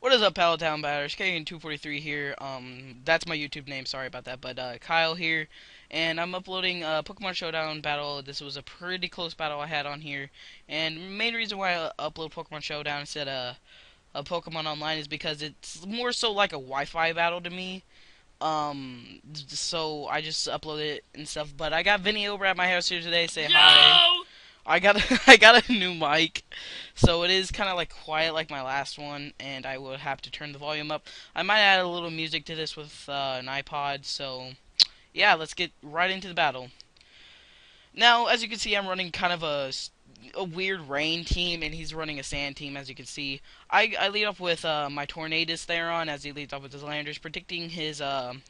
What is up, Palatown Batters? K243 here. That's my YouTube name. Sorry about that. But Kyle here, and I'm uploading Pokemon Showdown battle. This was a pretty close battle I had on here, and main reason why I upload Pokemon Showdown instead of Pokemon Online is because it's more so like a Wi-Fi battle to me. So I just upload it and stuff. But I got Vinny over at my house here today. Say hi. Yo! I got I got a new mic, so it is kind of like quiet like my last one, and I will have to turn the volume up. I might add a little music to this with an iPod. So yeah, let's get right into the battle. Now, as you can see, I'm running kind of a weird rain team, and he's running a sand team. As you can see, I lead off with my Tornadus Therian as he leads off with his Landers, predicting his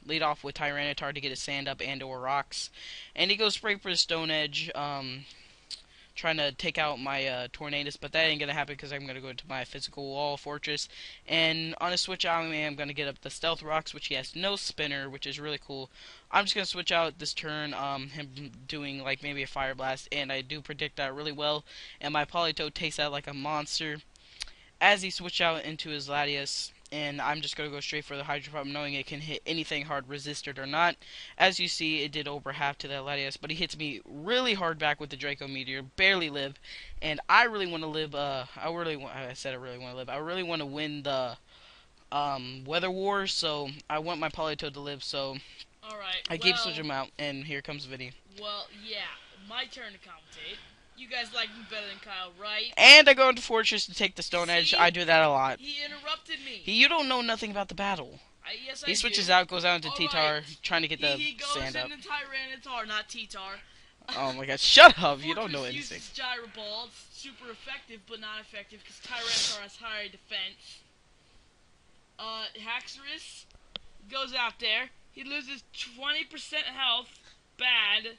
lead off with Tyranitar to get his sand up and or rocks, and he goes straight for the Stone Edge. Trying to take out my Tornadus, but that ain't gonna happen because I'm gonna go to my physical wall fortress, and on a switch out, I'm gonna get up the Stealth Rocks, which he has no spinner, which is really cool. I'm just gonna switch out this turn, him doing like maybe a Fire Blast, and I do predict that really well, and my Politoed takes out like a monster as he switch out into his Latios, and I'm just going to go straight for the Hydro Pump, knowing it can hit anything hard, resisted or not. As you see, it did over half to that Latios, but he hits me really hard back with the Draco Meteor, barely live, and I really want to live, I said I really want to live, I really want to win the, Weather War, so I want my Politoed to live, so Alright, I keep switching him out, and here comes Vinny. yeah, my turn to commentate. You guys like me better than Kyle, right? And I go into Fortress to take the Stone Edge. See? I do that a lot. He interrupted me. You don't know nothing about the battle. Yes, I He switches do. out, goes out into All T-Tar, right. trying to get the He goes sand up. into Tyranitar, not T-Tar. Oh my god, shut up! You don't know Fortress anything. uses Gyro Ball. It's super effective, but not effective because Tyranitar has higher defense. Haxorus goes out there. He loses 20% health. Bad.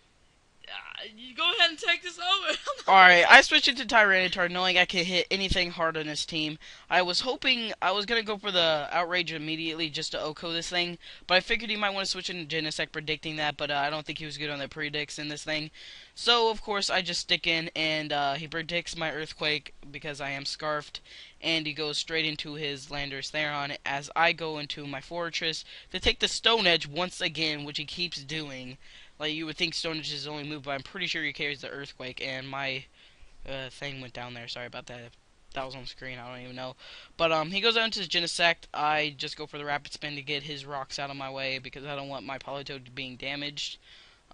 You go ahead and take this over. Alright, I switched into Tyranitar knowing I could hit anything hard on his team. I was hoping I was going to go for the Outrage immediately just to OHKO this thing, but I figured he might want to switch into Genesect predicting that, but I don't think he was good on the predicts in this thing. So, of course, I just stick in, and he predicts my Earthquake because I am Scarfed, and he goes straight into his Landorus Therian as I go into my Fortress to take the Stone Edge once again, which he keeps doing. Like, you would think Stone Edge is his only move, but I'm pretty sure he carries the Earthquake, and my thing went down there. Sorry about that. That was on screen. I don't even know. But he goes out into his Genesect. I just go for the Rapid Spin to get his rocks out of my way because I don't want my Politoed being damaged.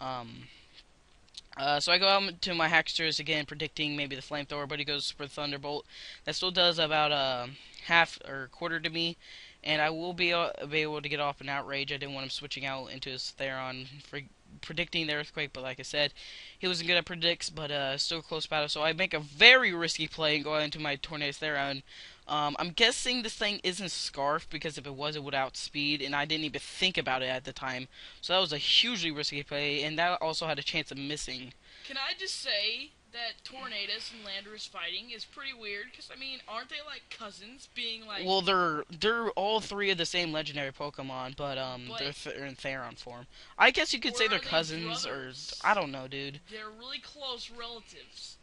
So I go out to my Hacksters again, predicting maybe the Flamethrower, but he goes for Thunderbolt. That still does about half or quarter to me, and I will be able to get off an Outrage. I didn't want him switching out into his Therian for predicting the Earthquake, but like I said, he wasn't good at predicts, but still a close battle. So I make a very risky play and go out into my Tornadus Therian. I'm guessing this thing isn't Scarf, because if it was, it would outspeed, and I didn't even think about it at the time. So that was a hugely risky play, and that also had a chance of missing. Can I just say that Tornadus and Landorus fighting is pretty weird? Because, I mean, aren't they like cousins being like... Well, they're all three of the same legendary Pokemon, but But- they're in Therian form. I guess you could Or say are they're they cousins, brothers? or I don't know, dude. They're really close relatives.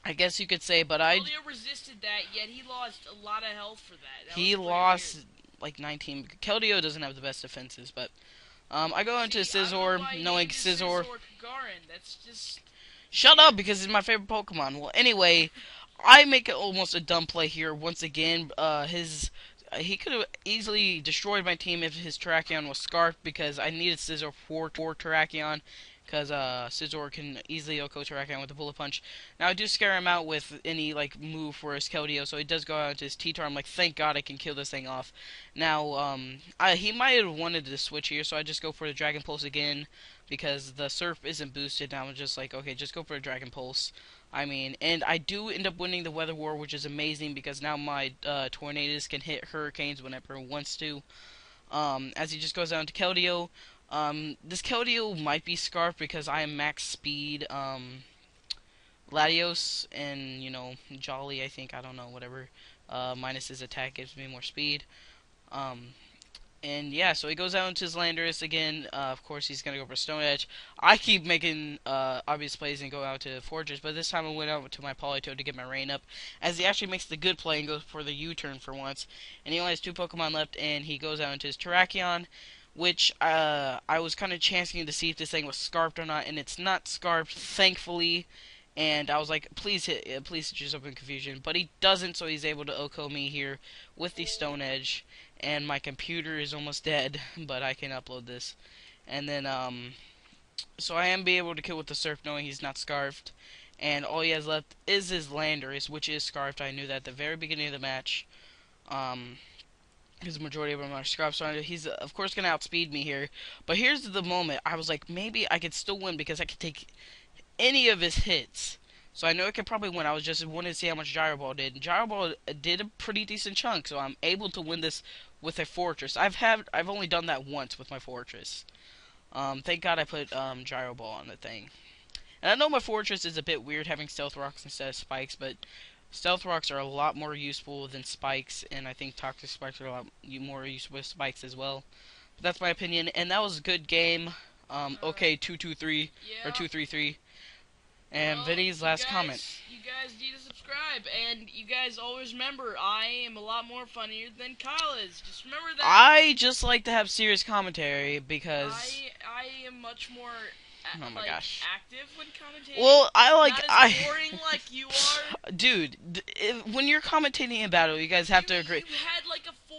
I guess you could say, but I Keldeo resisted that, yet he lost a lot of health for that. he was pretty lost weird. like 19. Keldeo doesn't have the best defenses, but I go into See, I don't know Scizor, why he knowing named it Scizor. Kagarin. That's just... Shut up, because it's my favorite Pokemon. Well, anyway, I make almost a dumb play here once again. He could have easily destroyed my team if his Terrakion was Scarfed, because I needed Scizor for Terrakion, because Scizor can easily OHKO Terrakion with a Bullet Punch. Now I do scare him out with any like move for his Keldeo, so he does go out to his T-Tar. I'm like, thank God I can kill this thing off. Now he might have wanted to switch here, so I just go for the Dragon Pulse again, because the Surf isn't boosted. Now I'm just like, okay, just go for a Dragon Pulse. I mean, and I do end up winning the Weather War, which is amazing because now my Tornadus can hit Hurricanes whenever it wants to. As he just goes down to Keldeo. This Keldeo might be Scarf because I am max speed. Latios and, Jolly, I think, I don't know, whatever. Minus his attack gives me more speed. Um, And yeah, so he goes out into his Landorus again. Of course, he's gonna go for Stone Edge. I keep making obvious plays and go out to Fortress, but this time I went out to my Politoed to get my rain up, as he actually makes the good play and goes for the U-turn for once. And he only has 2 Pokemon left, and he goes out into his Terrakion, which I was kind of chancing to see if this thing was Scarfed or not, and it's not Scarfed, thankfully. And I was like, please please just open confusion. But he doesn't, so he's able to OHKO me here with the Stone Edge. And my computer is almost dead, but I can upload this. And then, so I am be able to kill with the Surf, knowing he's not Scarfed. And all he has left is his Landorus, which is Scarfed. I knew that at the very beginning of the match. Because the majority of them are Scarfed, so he's, of course, going to outspeed me here. But here's the moment. I was like, maybe I could still win because I could take any of his hits. So I know I could probably win. I was just wanting to see how much Gyro Ball did. Gyro Ball did a pretty decent chunk, so I'm able to win this with a Fortress. I've only done that once with my Fortress. Thank God I put Gyro Ball on the thing. And I know my Fortress is a bit weird having Stealth Rocks instead of Spikes, but Stealth Rocks are a lot more useful than Spikes, and I think Toxic Spikes are a lot more useful with Spikes as well. But that's my opinion, and that was a good game. Ok223 or Yeah. 233. And Well, Vinny's last comment. you guys need to subscribe, and you guys always remember, I am a lot more funnier than Kyle is. Just remember that. I just like to have serious commentary because, I am much more oh my gosh. active when commentating. Well, I like Not as boring like you are. Dude, when you're commentating in battle, you guys have to agree. You had like a 4.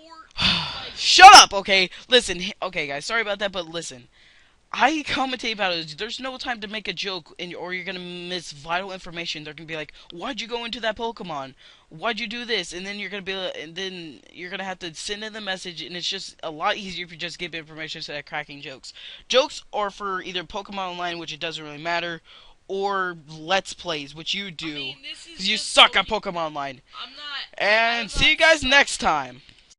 Shut up, okay? Listen, okay, guys, sorry about that, but listen. I commentate battles. There's no time to make a joke, or you're gonna miss vital information. They're gonna be like, "Why'd you go into that Pokemon? Why'd you do this?" And then you're gonna and then you're gonna have to send in the message, and it's just a lot easier if you just give information instead of cracking jokes. Jokes are for either Pokemon Online, which it doesn't really matter, or Let's Plays, which you do, This is because you just suck so at Pokemon Online. I'm not. And I'm see you not guys next time.